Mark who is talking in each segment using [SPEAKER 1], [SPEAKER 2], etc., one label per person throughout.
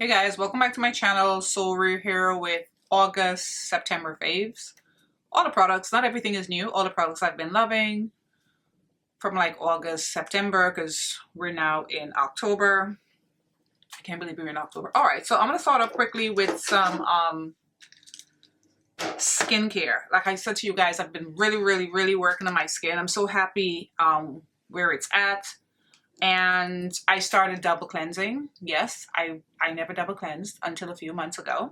[SPEAKER 1] Hey guys, welcome back to my channel. So we're here with August, September faves. All the products, not everything is new. All the products I've been loving from like August, September, because we're now in October. I can't believe we're in October. All right, so I'm gonna start off quickly with some skincare. Like I said to you guys, I've been really working on my skin. I'm so happy where it's at. And I started double cleansing. Yes, I never double cleansed until a few months ago.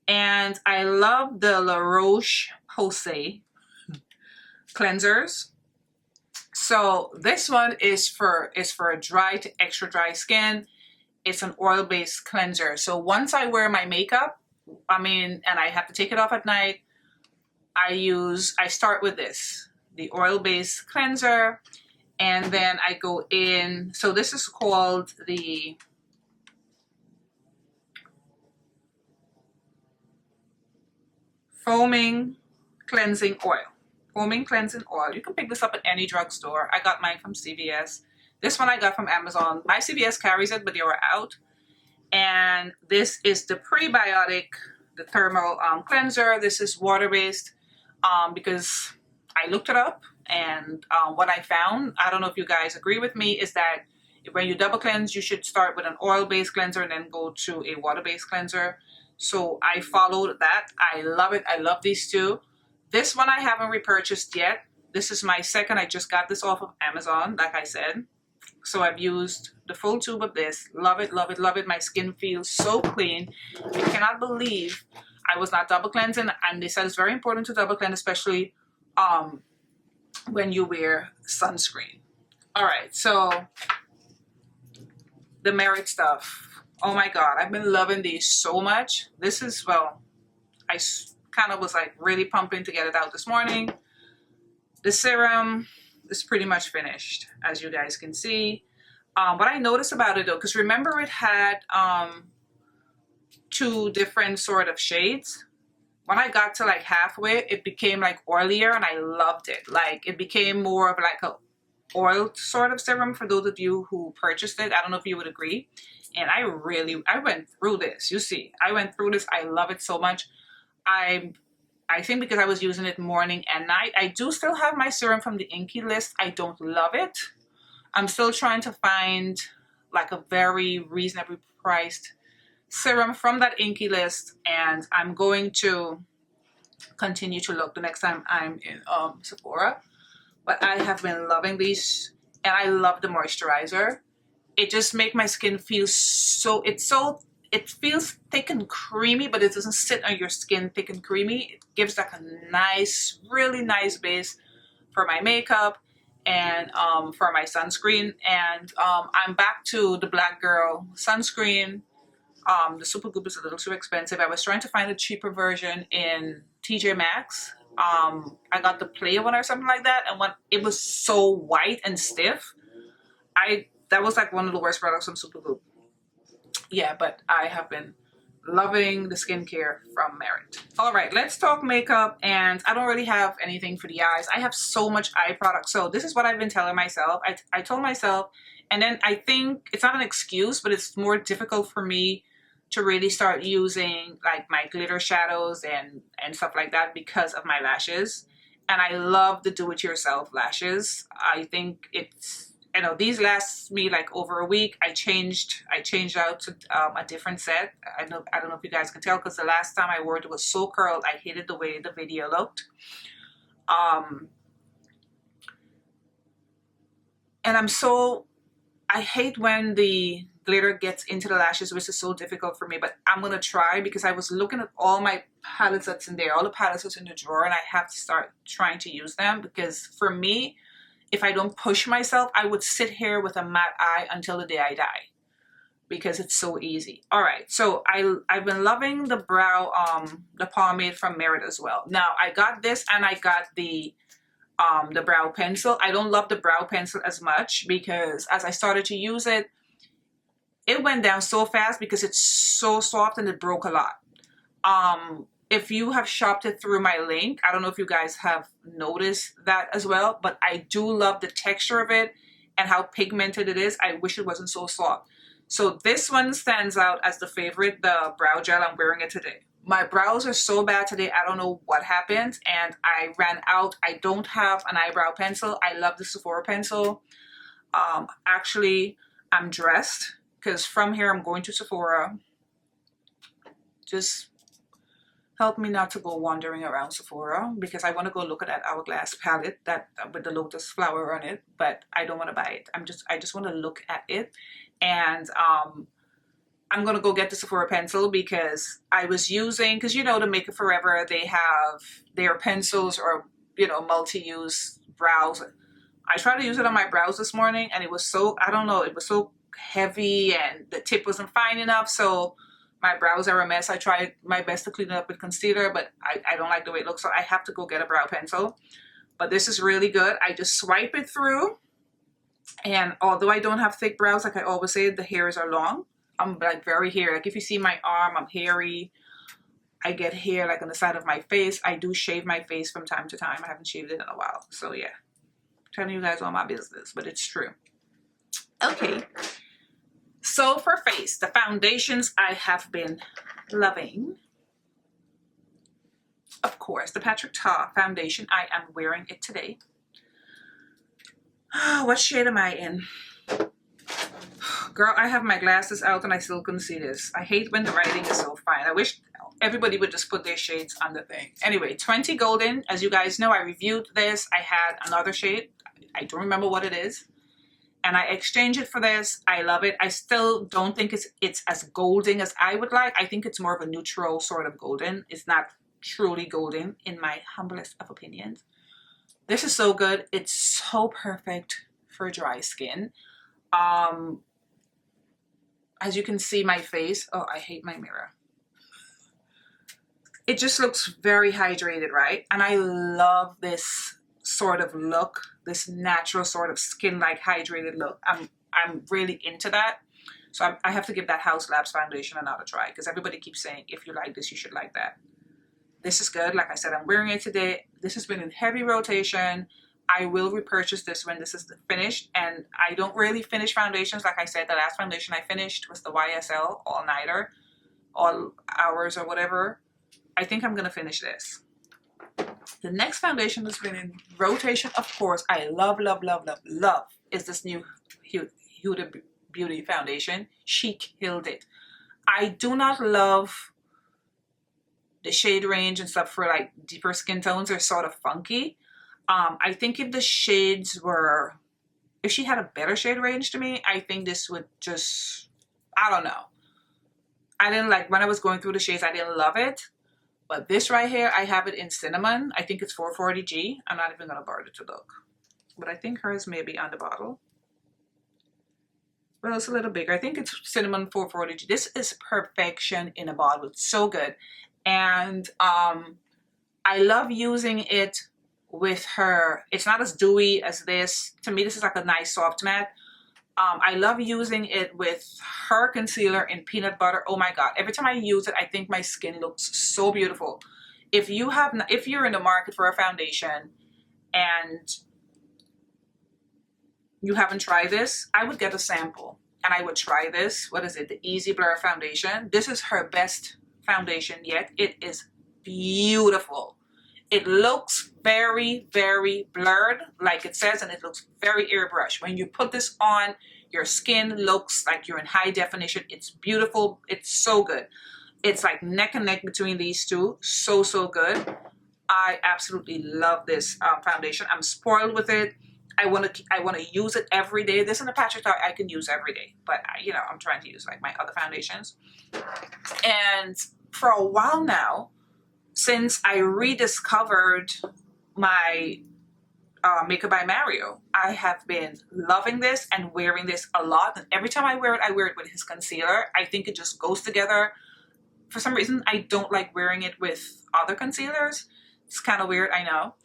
[SPEAKER 1] And I love the La Roche-Posay cleansers. So this one is for a dry to extra dry skin. It's an oil-based cleanser. So once I wear my makeup, and I have to take it off at night, I start with this, the oil-based cleanser. And then I go in, so this is called the Foaming Cleansing Oil. Foaming Cleansing Oil. You can pick this up at any drugstore. I got mine from CVS. This one I got from Amazon. My CVS carries it, but they were out. And this is the prebiotic, the thermal cleanser. This is water-based because I looked it up. And what I found, I don't know if you guys agree with me, is that when you double cleanse, you should start with an oil-based cleanser and then go to a water-based cleanser. So I followed that. I love it. I love these two. This one I haven't repurchased yet. This is my second. I just got this off of Amazon, like I said. So I've used the full tube of this. Love it, love it, love it. My skin feels so clean. I cannot believe I was not double cleansing. And they said it's very important to double cleanse, especially when you wear sunscreen. All right, so the Merit stuff. Oh my God, I've been loving these so much. This is, well, I kind of was like really pumping to get it out this morning. The serum is pretty much finished, as you guys can see. What I noticed about it though, because remember it had two different sort of shades. When I got to like halfway, it became like oilier and I loved it. Like it became more of like a oil sort of serum for those of you who purchased it. I don't know if you would agree. And I went through this. You see, I went through this. I love it so much. I think because I was using it morning and night. I do still have my serum from the Inky list. I don't love it. I'm still trying to find like a very reasonably priced serum from that Inky list, and I'm going to continue to look the next time I'm in Sephora. But I have been loving these, and I love the moisturizer. It just makes my skin feel it feels thick and creamy, but it doesn't sit on your skin thick and creamy. It gives like a nice, really nice base for my makeup and for my sunscreen. And I'm back to the Black Girl sunscreen. The Super Goop is a little too expensive. I was trying to find a cheaper version in TJ Maxx. I got the Play one or something like that, and when it was so white and stiff, that was like one of the worst products from Super Goop. Yeah, but I have been loving the skincare from Merit. All right, let's talk makeup, and I don't really have anything for the eyes. I have so much eye product, so this is what I've been telling myself. I told myself, and then I think it's not an excuse, but it's more difficult for me to really start using like my glitter shadows and stuff like that because of my lashes. And I love the do-it-yourself lashes. I think it's, these last me like over a week. I changed out to a different set. I don't know if you guys can tell because the last time I wore it was so curled. I hated the way the video looked. And I hate when the glitter gets into the lashes, which is so difficult for me, but I'm gonna try because I was looking at all my palettes that's in there, all the palettes that's in the drawer, and I have to start trying to use them because for me, if I don't push myself, I would sit here with a matte eye until the day I die because it's so easy. All right, so I've been loving the brow, the pomade from Merit as well. Now I got this and I got the brow pencil. I don't love the brow pencil as much because as I started to use it, it went down so fast because it's so soft and it broke a lot. If you have shopped it through my link, I don't know if you guys have noticed that as well, but I do love the texture of it and how pigmented it is. I wish it wasn't so soft. So this one stands out as the favorite, the brow gel. I'm wearing it today. My brows are so bad today. I don't know what happened, and I ran out. I don't have an eyebrow pencil. I love the Sephora pencil. Actually, I'm dressed because from here I'm going to Sephora. Just help me not to go wandering around Sephora because I want to go look at that Hourglass palette that with the lotus flower on it, but I don't want to buy it. I just want to look at it, and I'm gonna go get the Sephora pencil because I was using, because you know, the Make It Forever, they have their pencils or, you know, multi-use brows. I tried to use it on my brows this morning and it was so, I don't know, it was so heavy and the tip wasn't fine enough, so my brows are a mess. I tried my best to clean it up with concealer, but I don't like the way it looks, so I have to go get a brow pencil. But this is really good. I just swipe it through, and although I don't have thick brows, like I always say, the hairs are long. I'm like very hairy. Like if you see my arm, I'm hairy. I get hair like on the side of my face. I do shave my face from time to time. I haven't shaved it in a while. So yeah, I'm telling you guys all my business, but it's true. Okay. So for face, the foundations I have been loving. Of course, the Patrick Ta foundation. I am wearing it today. What shade am I in? Girl, I have my glasses out and I still couldn't see this. I hate when the writing is so fine. I wish everybody would just put their shades on the thing. Anyway, 20 Golden. As you guys know, I reviewed this. I had another shade. I don't remember what it is. And I exchanged it for this. I love it. I still don't think it's as golden as I would like. I think it's more of a neutral sort of golden. It's not truly golden in my humblest of opinions. This is so good. It's so perfect for dry skin. As you can see my face. Oh, I hate my mirror. It just looks very hydrated, right? And I love this sort of look, this natural sort of skin-like hydrated look. I'm really into that. So I have to give that House Labs foundation another try because everybody keeps saying, if you like this, you should like that. This is good. Like I said, I'm wearing it today. This has been in heavy rotation. I will repurchase this when this is finished. And I don't really finish foundations. Like I said, the last foundation I finished was the YSL All-Nighter, All Hours or whatever. I think I'm going to finish this. The next foundation that's been in rotation, of course, I love, is this new Huda Beauty foundation. She killed it. I do not love the shade range and stuff for like deeper skin tones. Are sort of funky. I think if the shades were, if she had a better shade range to me, I think this would just, I don't know. I didn't like, when I was going through the shades, I didn't love it. But this right here, I have it in cinnamon. I think it's 440G. I'm not even going to bother to look. But I think hers may be on the bottle. Well, it's a little bigger. I think it's cinnamon 440G. This is perfection in a bottle. It's so good. And I love using it with her. It's not as dewy as this. To me, this is like a nice soft matte. I love using it with her concealer in peanut butter. Oh my God. Every time I use it, I think my skin looks so beautiful. If you're in the market for a foundation and you haven't tried this, I would get a sample and I would try this. What is it? The Easy Blur foundation. This is her best foundation yet. It is beautiful. It looks very, very blurred, like it says, and it looks very airbrushed. When you put this on, your skin looks like you're in high definition. It's beautiful. It's so good. It's like neck and neck between these two. So, so good. I absolutely love this foundation. I'm spoiled with it. I want to use it every day. This is a Patrick Ta I can use every day, but you know, I'm trying to use like my other foundations. And for a while now, since I rediscovered my Makeup by Mario, I have been loving this and wearing this a lot. And every time I wear it with his concealer. I think it just goes together. For some reason, I don't like wearing it with other concealers. It's kind of weird, I know.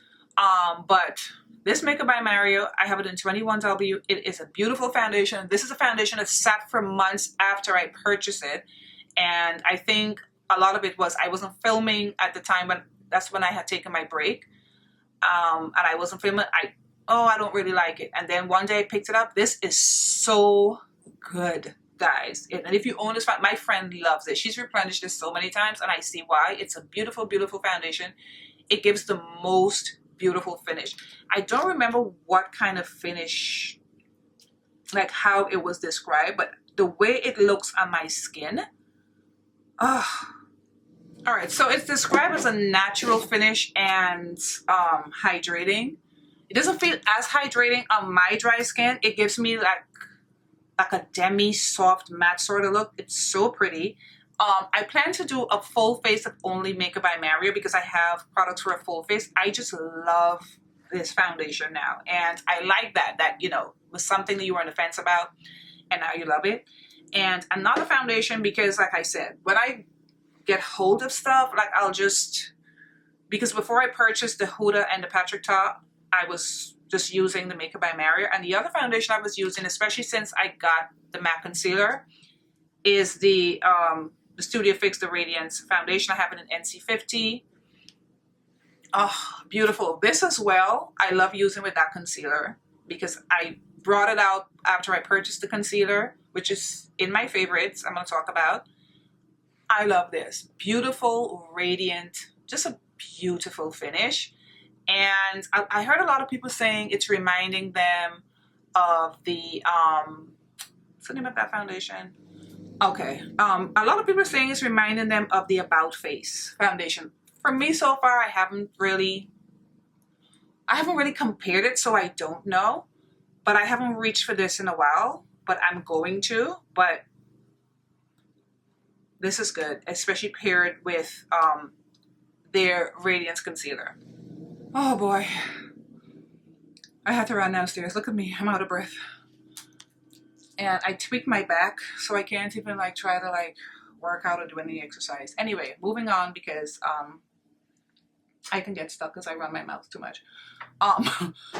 [SPEAKER 1] But this Makeup by Mario, I have it in 21W. It is a beautiful foundation. This is a foundation that sat for months after I purchased it. And I think a lot of it was I wasn't filming at the time, when that's when I had taken my break. And I wasn't filming. I don't really like it. And then one day I picked it up. This is so good. guys. And if you own this, my friend loves it. She's replenished this so many times, and I see why. It's a beautiful, beautiful foundation. It gives the most beautiful finish. I don't remember what kind of finish, like how it was described, but the way it looks on my skin. Oh. All right, so it's described as a natural finish and hydrating. It doesn't feel as hydrating on my dry skin. It gives me like a demi soft matte sort of look. It's so pretty. I plan to do a full face of only Makeup by Mario because I have products for a full face. I just love this foundation now, and I like that you know, was something that you were on the fence about and now you love it. And another foundation, because like I said, when I get hold of stuff, like I'll just, because before I purchased the Huda and the Patrick Ta, I was just using the Makeup by Mario, and the other foundation I was using, especially since I got the matte concealer, is the Studio Fix the Radiance foundation. I have it in NC50. Oh, beautiful. This as well, I love using with that concealer because I brought it out after I purchased the concealer, which is in my favorites I'm going to talk about. I love this. Beautiful, radiant, just a beautiful finish. And I heard a lot of people saying it's reminding them of the, what's the name of that foundation? Okay. A lot of people are saying it's reminding them of the About Face foundation. For me so far, I haven't really compared it, so I don't know. But I haven't reached for this in a while, but I'm going to. But this is good, especially paired with their Radiance Concealer. Oh boy. I had to run downstairs. Look at me, I'm out of breath. And I tweaked my back, so I can't even like try to like work out or do any exercise. Anyway, moving on because I can get stuck because I run my mouth too much.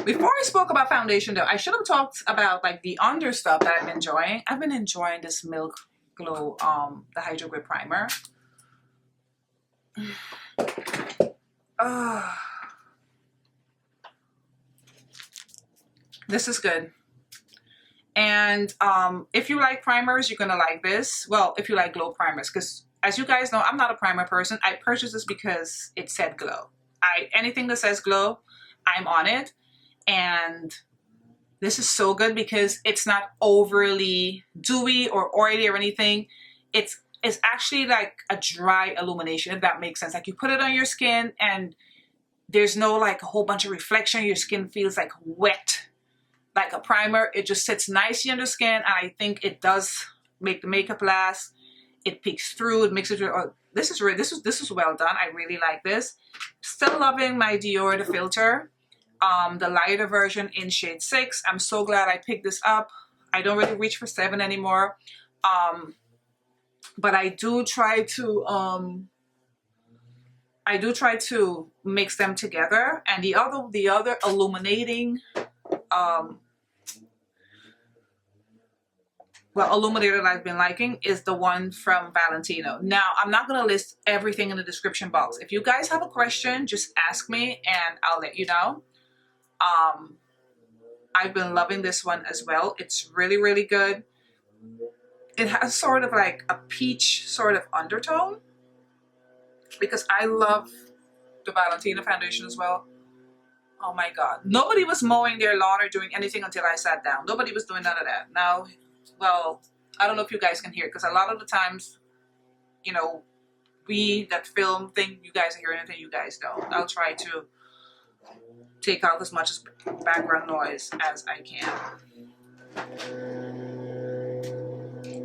[SPEAKER 1] Before I spoke about foundation though, I should have talked about like the under stuff that I've been enjoying. I've been enjoying this Milk Glow, the Hydro Grip Primer. This is good. And if you like primers, you're gonna like this. Well, if you like glow primers, because as you guys know, I'm not a primer person. I purchased this because it said glow. Anything that says glow, I'm on it. And this is so good because it's not overly dewy or oily or anything. It's actually like a dry illumination, if that makes sense. Like you put it on your skin and there's no like a whole bunch of reflection. Your skin feels like wet, like a primer. It just sits nicely on the skin, and I think it does make the makeup last. It peeks through. It makes it. Oh, this is well done. I really like this. Still loving my Dior the filter, the lighter version in shade 6. I'm so glad I picked this up. I don't really reach for 7 anymore, but I do try to mix them together. And the other illuminating illuminator that I've been liking is the one from Valentino. Now, I'm not going to list everything in the description box. If you guys have a question, just ask me and I'll let you know. I've been loving this one as well. It's really, really good. It has sort of like a peach sort of undertone because I love the Valentino foundation as well. Oh my God. Nobody was mowing their lawn or doing anything until I sat down. Nobody was doing none of that. Now, well, I don't know if you guys can hear it because a lot of the times, you know, we that film think you guys are hearing anything, you guys don't. I'll try to take out as much background noise as I can.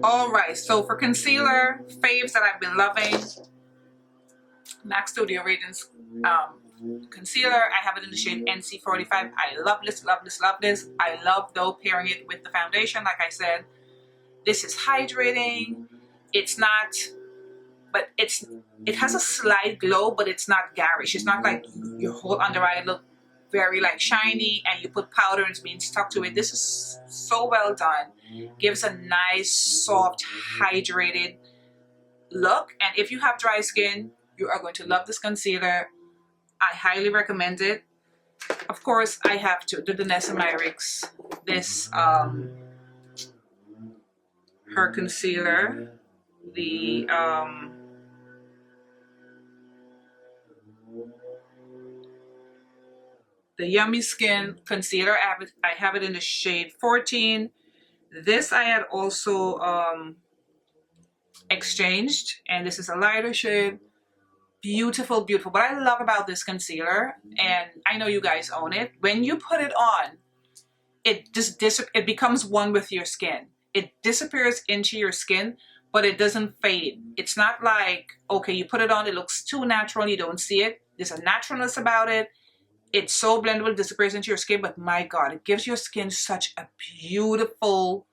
[SPEAKER 1] All right, so for concealer, faves that I've been loving, MAC Studio Radiance concealer. I have it in the shade NC45. I love this, love this, love this. I love though pairing it with the foundation. Like I said, this is hydrating. It's not, but it has a slight glow, but it's not garish. It's not like your whole under eye look very like shiny and you put powder and it's being stuck to it. This is so well done. Gives a nice, soft, hydrated look. And if you have dry skin, you are going to love this concealer. I highly recommend it. Of course, I have to the Danessa Myricks. This her concealer, the Yummy Skin concealer. I have it in the shade 14. This I had also exchanged, and this is a lighter shade. Beautiful, beautiful. What I love about this concealer, and I know you guys own it, when you put it on, it just it becomes one with your skin. It disappears into your skin, but it doesn't fade. It's not like, okay, you put it on, it looks too natural, you don't see it. There's a naturalness about it. It's so blendable, it disappears into your skin, but my God, it gives your skin such a beautiful,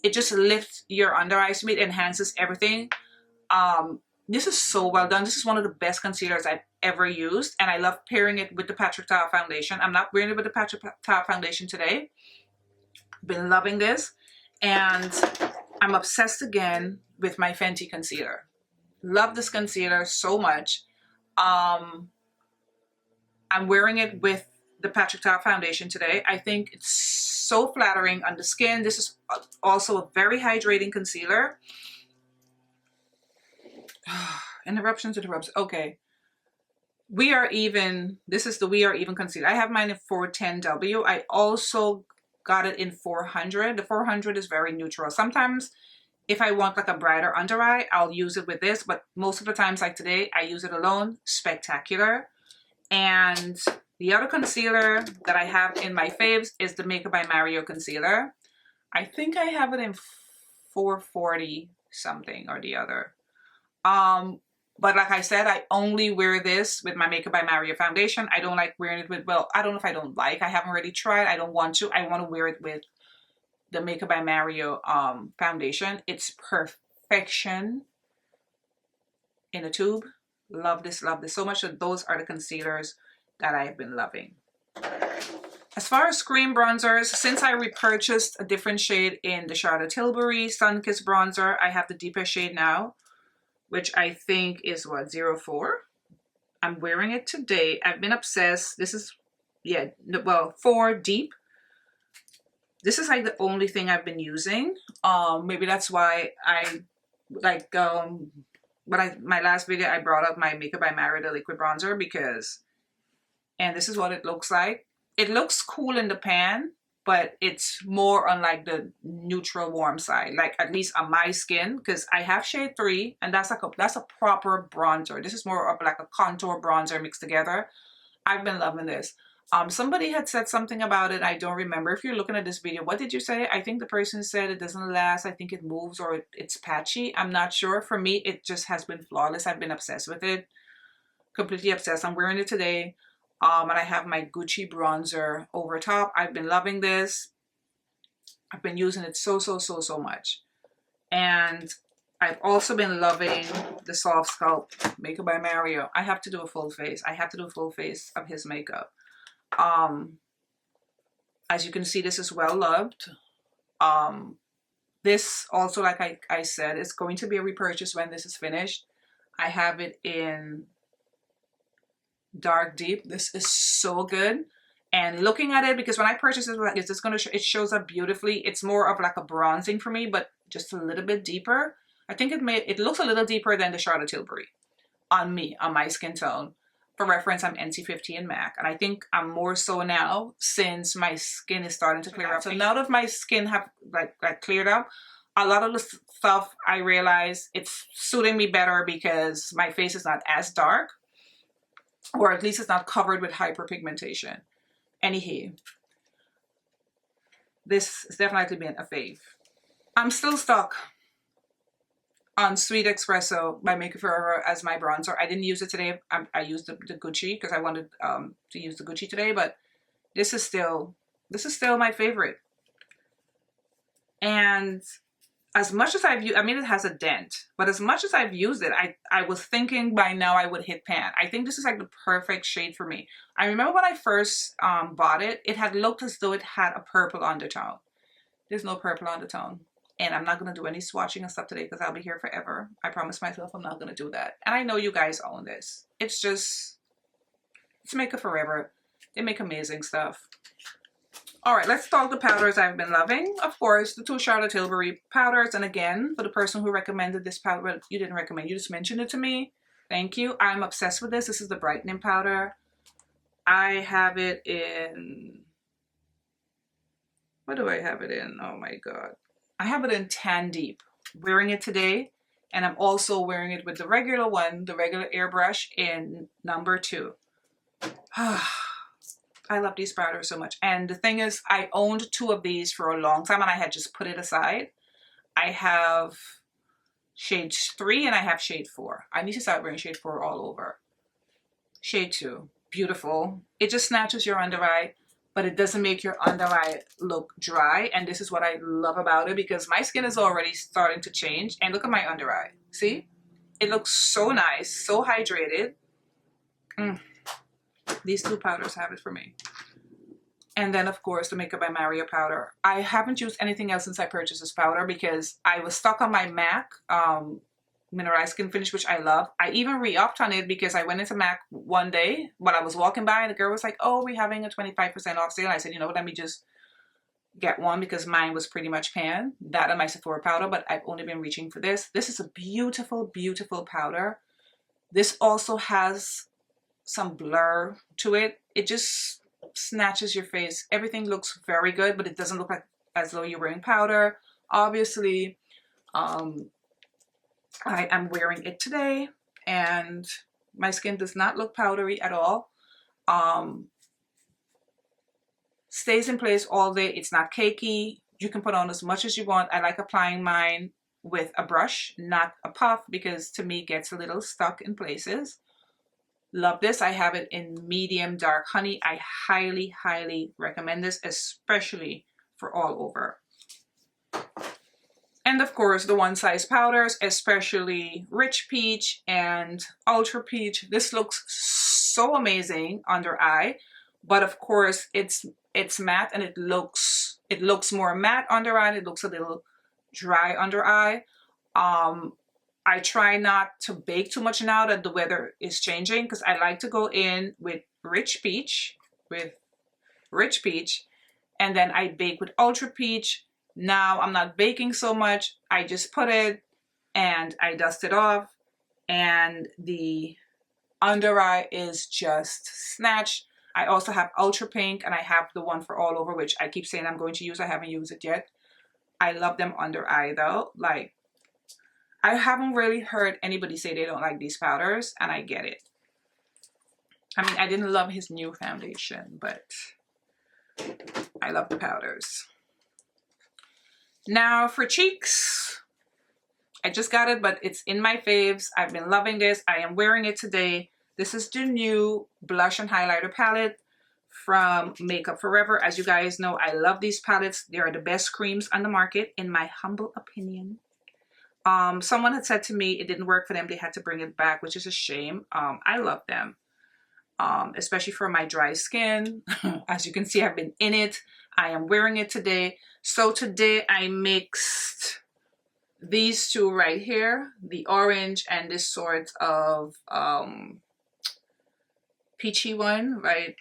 [SPEAKER 1] it just lifts your under eyes to me, it enhances everything. This is so well done. This is one of the best concealers I've ever used, and I love pairing it with the Patrick Ta foundation. I'm not wearing it with the Patrick Ta foundation today. Been loving this, and I'm obsessed again with my Fenty concealer. Love this concealer so much. I'm wearing it with the Patrick Ta foundation today. I think it's so flattering on the skin. This is also a very hydrating concealer. Interruptions. Okay. We Are Even. This is the We Are Even concealer. I have mine in 410W. I also got it in 400. The 400 is very neutral. Sometimes if I want like a brighter under eye, I'll use it with this. But most of the times, like today, I use it alone. Spectacular. And the other concealer that I have in my faves is the Makeup by Mario concealer. I think I have it in 440 something or the other. But like I said, I only wear this with my Makeup by Mario foundation. I don't like wearing it with, well, I don't know if I don't like, I haven't really tried. I don't want to. I want to wear it with the Makeup by Mario foundation. It's perfection in a tube. Love this so much. So those are the concealers that I've been loving. As far as cream bronzers, since I repurchased a different shade in the Charlotte Tilbury Sun-Kissed bronzer, I have the deeper shade now, which I think is what, 04? I'm wearing it today. I've been obsessed. This is, yeah, well, 4 deep. This is like the only thing I've been using. Maybe that's why I like, my last video, I brought up my Makeup by Mario, the liquid bronzer, because, and this is what it looks like. It looks cool in the pan, but it's more on like the neutral warm side, like at least on my skin, because I have shade 3, and that's a proper bronzer. This is more of like a contour bronzer mixed together. I've been loving this. Somebody had said something about it. I don't remember. If you're looking at this video, what did you say? I think the person said it doesn't last. I think it moves or it's patchy. I'm not sure. For me, it just has been flawless. I've been obsessed with it. Completely obsessed. I'm wearing it today. And I have my Gucci bronzer over top. I've been loving this. I've been using it so much. And I've also been loving the Soft Sculpt Makeup by Mario. I have to do a full face. I have to do a full face of his makeup. As you can see, this is well loved. This also, like I said, is going to be a repurchase when this is finished. I have it in dark deep. This is so good. And looking at it, because when I purchased it, it's just gonna it shows up beautifully. It's more of like a bronzing for me, but just a little bit deeper. I think it looks a little deeper than the Charlotte Tilbury on me, on my skin tone. For reference, I'm NC50 and MAC, and I think I'm more so now since my skin is starting to clear up. So now that my skin have like cleared up, a lot of the stuff I realize it's suiting me better because my face is not as dark, or at least it's not covered with hyperpigmentation. Anyhow, this has definitely been a fave. I'm still stuck on Sweet Espresso by Make It Forever as my bronzer. I didn't use it today. I used the Gucci because I wanted to use the Gucci today, but this is still my favorite. And as much as I've used, I mean, it has a dent, but as much as I've used it, I was thinking by now I would hit pan. I think this is like the perfect shade for me. I remember when I first bought it, it had looked as though it had a purple undertone. There's no purple undertone. And I'm not going to do any swatching and stuff today because I'll be here forever. I promise myself I'm not going to do that. And I know you guys own this. It's Make It Forever. They make amazing stuff. All right, let's talk the powders I've been loving. Of course, the two Charlotte Tilbury powders. And again, for the person who recommended this powder, well, you didn't recommend, you just mentioned it to me. Thank you. I'm obsessed with this. This is the brightening powder. I have it in, what do I have it in? Oh my God. I have it in Tan Deep. Wearing it today. And I'm also wearing it with the regular one, the regular airbrush in number 2. I love these powders so much. And the thing is, I owned 2 of these for a long time and I had just put it aside. I have shade 3 and I have shade 4. I need to start wearing shade 4 all over. Shade 2, beautiful. It just snatches your under eye, but it doesn't make your under eye look dry. And this is what I love about it, because my skin is already starting to change. And look at my under eye. See? It looks so nice, so hydrated. These 2 powders have it for me. And then, of course, the Makeup by Mario powder. I haven't used anything else since I purchased this powder because I was stuck on my MAC Mineralized Skin Finish, which I love. I even re-upped on it because I went into MAC one day while I was walking by and the girl was like, oh, we're having a 25% off sale. I said, you know what, let me just get one because mine was pretty much pan. That and my Sephora powder, but I've only been reaching for this. This is a beautiful, beautiful powder. This also has some blur to it. It just snatches your face. Everything looks very good, but it doesn't look like as though you're wearing powder. Obviously, I am wearing it today and my skin does not look powdery at all. Stays in place all day. It's not cakey. You can put on as much as you want. I like applying mine with a brush, not a puff, because to me it gets a little stuck in places. Love this. I have it in medium dark honey. I highly, highly recommend this, especially for all over. And of course, the one size powders, especially Rich Peach and Ultra Peach. This looks so amazing under eye, but of course it's matte and it looks more matte under eye and it looks a little dry under eye. I try not to bake too much now that the weather is changing because I like to go in with Rich Peach, and then I bake with Ultra Peach. Now I'm not baking so much. I just put it and I dust it off and the under eye is just snatched. I also have Ultra Pink and I have the one for all over, which I keep saying I'm going to use. I haven't used it yet. I love them under eye though. Like, I haven't really heard anybody say they don't like these powders, and I get it. I mean, I didn't love his new foundation, but I love the powders. Now for cheeks, I just got it, but it's in my faves. I've been loving this. I am wearing it today. This is the new blush and highlighter palette from Makeup Forever. As you guys know, I love these palettes. They are the best creams on the market, in my humble opinion. Someone had said to me it didn't work for them. They had to bring it back, which is a shame. I love them, especially for my dry skin. As you can see, I've been in it. I am wearing it today. So today I mixed these 2 right here, the orange and this sort of peachy one, right?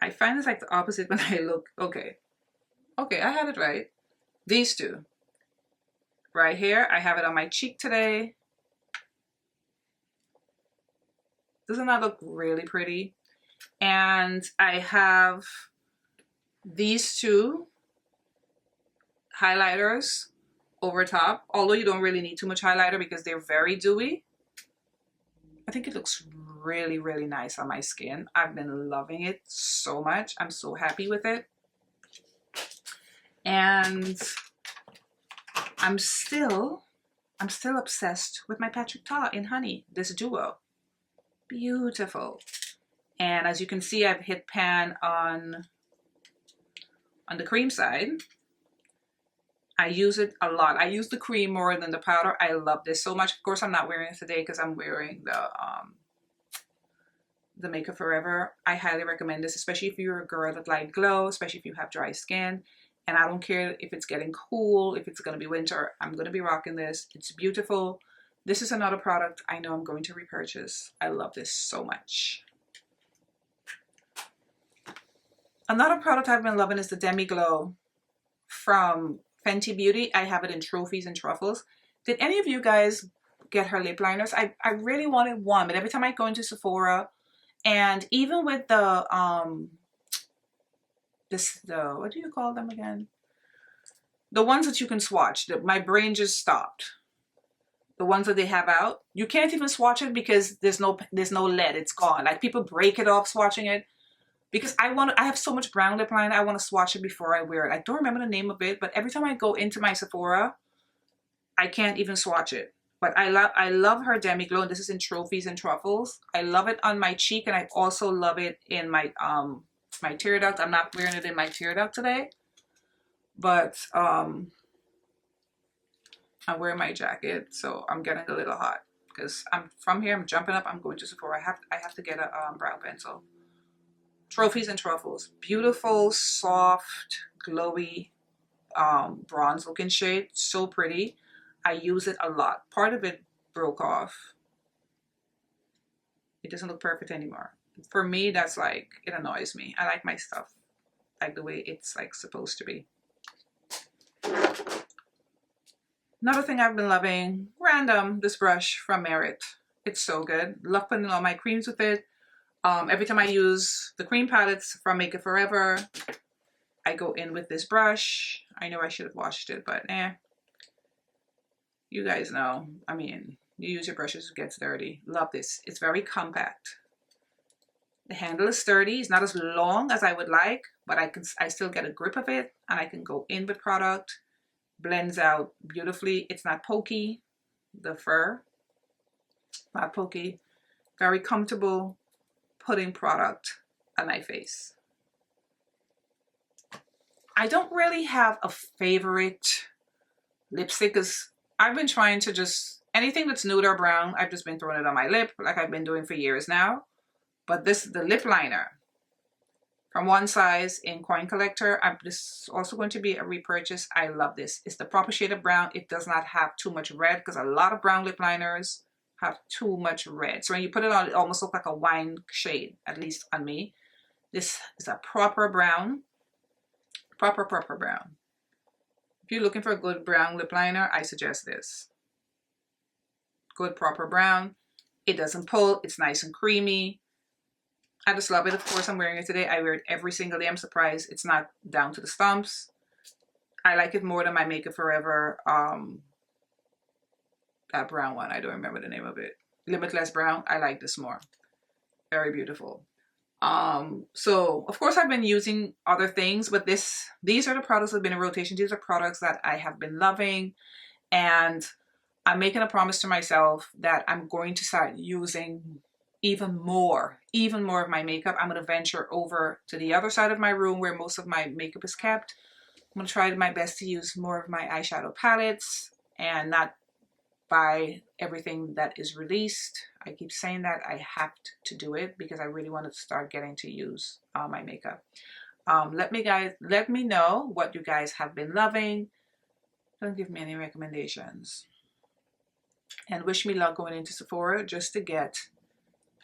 [SPEAKER 1] I find it's like the opposite when I look. Okay, I had it right. These 2. Right here, I have it on my cheek today. Doesn't that look really pretty? And I have these 2 highlighters over top, although you don't really need too much highlighter because they're very dewy. I think it looks really, really nice on my skin. I've been loving it so much. I'm so happy with it. And I'm still obsessed with my Patrick Ta in Honey, this duo. Beautiful. And as you can see, I've hit pan on the cream side. I use it a lot. I use the cream more than the powder. I love this so much. Of course, I'm not wearing it today because I'm wearing the Makeup Forever. I highly recommend this, especially if you're a girl that like glow, especially if you have dry skin. And I don't care if it's getting cool, if it's going to be winter, I'm going to be rocking this. It's beautiful. This is another product I know I'm going to repurchase. I love this so much. Another product I've been loving is the Demi Glow from Fenty Beauty. I have it in Trophies and Truffles. Did any of you guys get her lip liners? I really wanted one, but every time I go into Sephora, and even with the what do you call them again? The ones that you can swatch. My brain just stopped. The ones that they have out, you can't even swatch it because there's no lead. It's gone. Like, people break it off swatching it. Because I have so much brown lip liner, I want to swatch it before I wear it. I don't remember the name of it, but every time I go into my Sephora, I can't even swatch it. But I love her Demi Glow, and this is in Trophies and Truffles. I love it on my cheek, and I also love it in my my tear duct. I'm not wearing it in my tear duct today, but I'm wearing my jacket, so I'm getting a little hot because I'm from here. I'm jumping up. I'm going to Sephora. I have to get a brow pencil. Trophies and Truffles. Beautiful, soft, glowy, bronze looking shade. So pretty. I use it a lot. Part of it broke off. It doesn't look perfect anymore. For me, that's like, it annoys me. I like my stuff like the way it's like supposed to be. Another thing I've been loving, random, this brush from Merit. It's so good. Love putting all my creams with it. Every time I use the cream palettes from Make It Forever, I go in with this brush. I know I should have washed it, but you guys know. I mean, you use your brushes, it gets dirty. Love this. It's very compact. The handle is sturdy. It's not as long as I would like, but I still get a grip of it, and I can go in with product. Blends out beautifully. It's not pokey. The fur, not pokey. Very comfortable putting product on my face. I don't really have a favorite lipstick because I've been trying to just, anything that's nude or brown, I've just been throwing it on my lip like I've been doing for years now. But the lip liner from One Size in Coin Collector, this is also going to be a repurchase. I love this. It's the proper shade of brown. It does not have too much red because a lot of brown lip liners have too much red. So when you put it on, it almost looks like a wine shade, at least on me. This is a proper brown. Proper brown. If you're looking for a good brown lip liner, I suggest this. Good proper brown. It doesn't pull. It's nice and creamy. I just love it. Of course, I'm wearing it today. I wear it every single day. I'm surprised it's not down to the stumps. I like it more than my Make It Forever, that brown one. I don't remember the name of it. Limitless Brown. I like this more. Very beautiful. So of course I've been using other things, but these are the products that have been in rotation. These are products that I have been loving, and I'm making a promise to myself that I'm going to start using even more of my makeup. I'm going to venture over to the other side of my room where most of my makeup is kept. I'm going to try my best to use more of my eyeshadow palettes and not buy everything that is released. I keep saying that. I have to do it because I really want to start getting to use my makeup. Let me know what you guys have been loving. Don't give me any recommendations. And wish me luck going into Sephora just to get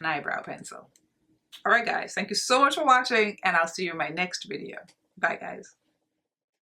[SPEAKER 1] an eyebrow pencil. All right, guys. Thank you so much for watching, and I'll see you in my next video. Bye, guys.